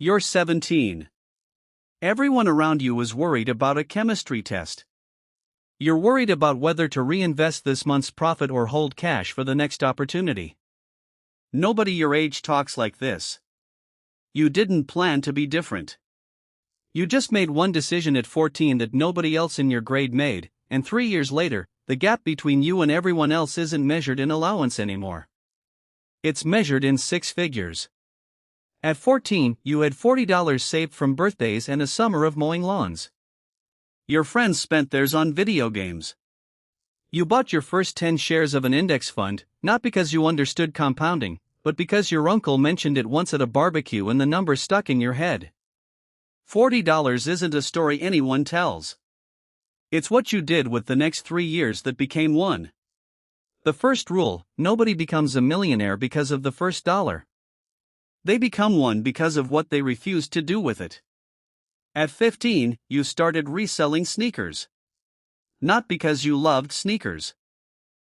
You're 17. Everyone around you is worried about a chemistry test. You're worried about whether to reinvest this month's profit or hold cash for the next opportunity. Nobody your age talks like this. You didn't plan to be different. You just made one decision at 14 that nobody else in your grade made, and 3 years later, the gap between you and everyone else isn't measured in allowance anymore. It's measured in 6 figures. At 14, you had $40 saved from birthdays and a summer of mowing lawns. Your friends spent theirs on video games. You bought your first 10 shares of an index fund, not because you understood compounding, but because your uncle mentioned it once at a barbecue and the number stuck in your head. $40 isn't a story anyone tells. It's what you did with the next 3 years that became one. The first rule: nobody becomes a millionaire because of the first dollar. They become one because of what they refused to do with it. At 15, you started reselling sneakers. Not because you loved sneakers.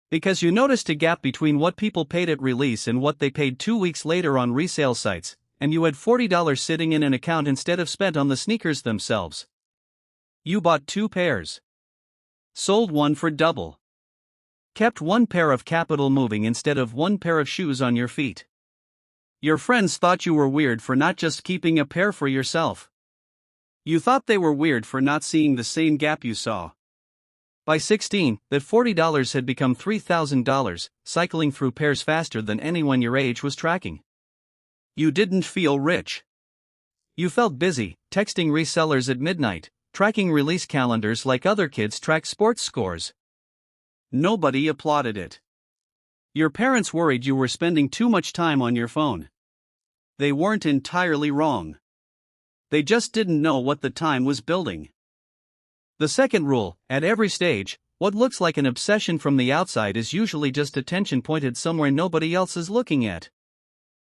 Because you noticed a gap between what people paid at release and what they paid 2 weeks later on resale sites, and you had $40 sitting in an account instead of spent on the sneakers themselves. You bought 2 pairs. Sold one for double. Kept 1 pair of capital moving instead of 1 pair of shoes on your feet. Your friends thought you were weird for not just keeping a pair for yourself. You thought they were weird for not seeing the same gap you saw. By 16, that $40 had become $3,000, cycling through pairs faster than anyone your age was tracking. You didn't feel rich. You felt busy, texting resellers at midnight, tracking release calendars like other kids track sports scores. Nobody applauded it. Your parents worried you were spending too much time on your phone. They weren't entirely wrong. They just didn't know what the time was building. The second rule: at every stage, what looks like an obsession from the outside is usually just attention pointed somewhere nobody else is looking at.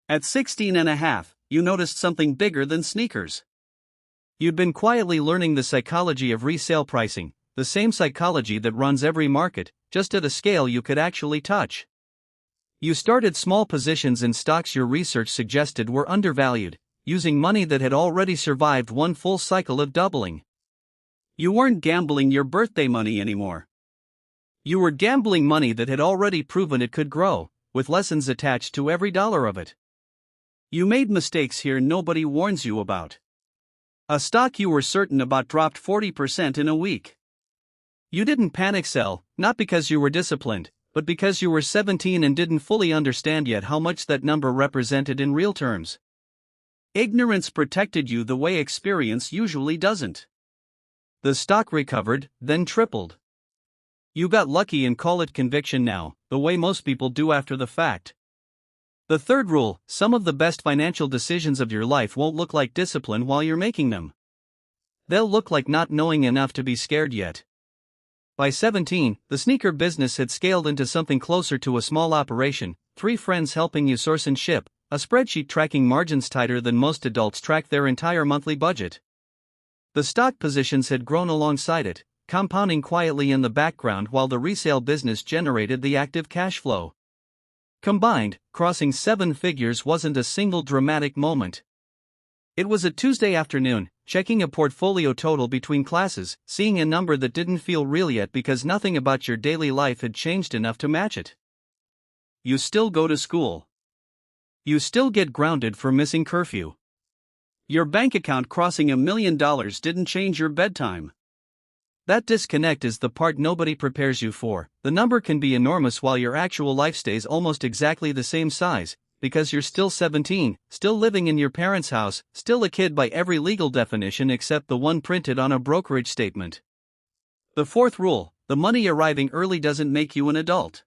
At 16 and a half, you noticed something bigger than sneakers. You'd been quietly learning the psychology of resale pricing, the same psychology that runs every market, just at a scale you could actually touch. You started small positions in stocks your research suggested were undervalued, using money that had already survived one full cycle of doubling. You weren't gambling your birthday money anymore. You were gambling money that had already proven it could grow, with lessons attached to every dollar of it. You made mistakes here nobody warns you about. A stock you were certain about dropped 40% in a week. You didn't panic sell, not because you were disciplined, but because you were 17 and didn't fully understand yet how much that number represented in real terms. Ignorance protected you the way experience usually doesn't. The stock recovered, then tripled. You got lucky and call it conviction now, the way most people do after the fact. The third rule: some of the best financial decisions of your life won't look like discipline while you're making them. They'll look like not knowing enough to be scared yet. By 17, the sneaker business had scaled into something closer to a small operation, 3 friends helping you source and ship, a spreadsheet tracking margins tighter than most adults track their entire monthly budget. The stock positions had grown alongside it, compounding quietly in the background while the resale business generated the active cash flow. Combined, crossing 7 figures wasn't a single dramatic moment. It was a Tuesday afternoon, checking a portfolio total between classes, seeing a number that didn't feel real yet because nothing about your daily life had changed enough to match it. You still go to school. You still get grounded for missing curfew. Your bank account crossing $1 million didn't change your bedtime. That disconnect is the part nobody prepares you for. The number can be enormous while your actual life stays almost exactly the same size, because you're still 17, still living in your parents' house, still a kid by every legal definition except the one printed on a brokerage statement. The fourth rule: the money arriving early doesn't make you an adult.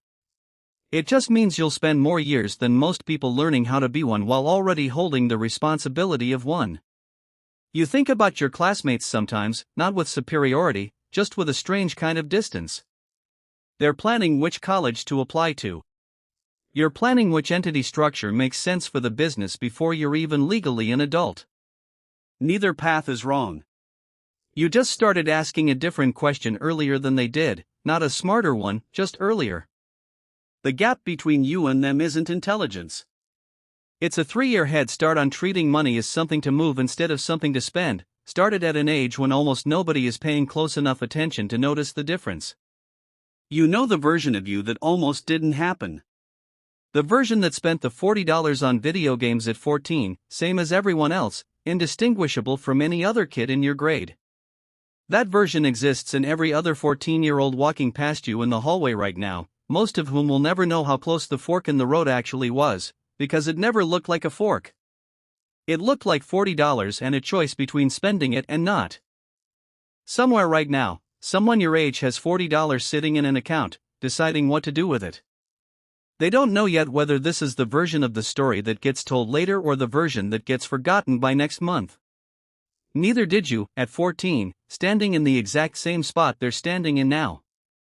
It just means you'll spend more years than most people learning how to be one while already holding the responsibility of one. You think about your classmates sometimes, not with superiority, just with a strange kind of distance. They're planning which college to apply to. You're planning which entity structure makes sense for the business before you're even legally an adult. Neither path is wrong. You just started asking a different question earlier than they did, not a smarter one, just earlier. The gap between you and them isn't intelligence. It's a 3-year head start on treating money as something to move instead of something to spend, started at an age when almost nobody is paying close enough attention to notice the difference. You know the version of you that almost didn't happen. The version that spent the $40 on video games at 14, same as everyone else, indistinguishable from any other kid in your grade. That version exists in every other 14-year-old walking past you in the hallway right now, most of whom will never know how close the fork in the road actually was, because it never looked like a fork. It looked like $40 and a choice between spending it and not. Somewhere right now, someone your age has $40 sitting in an account, deciding what to do with it. They don't know yet whether this is the version of the story that gets told later or the version that gets forgotten by next month. Neither did you, at 14, standing in the exact same spot they're standing in now.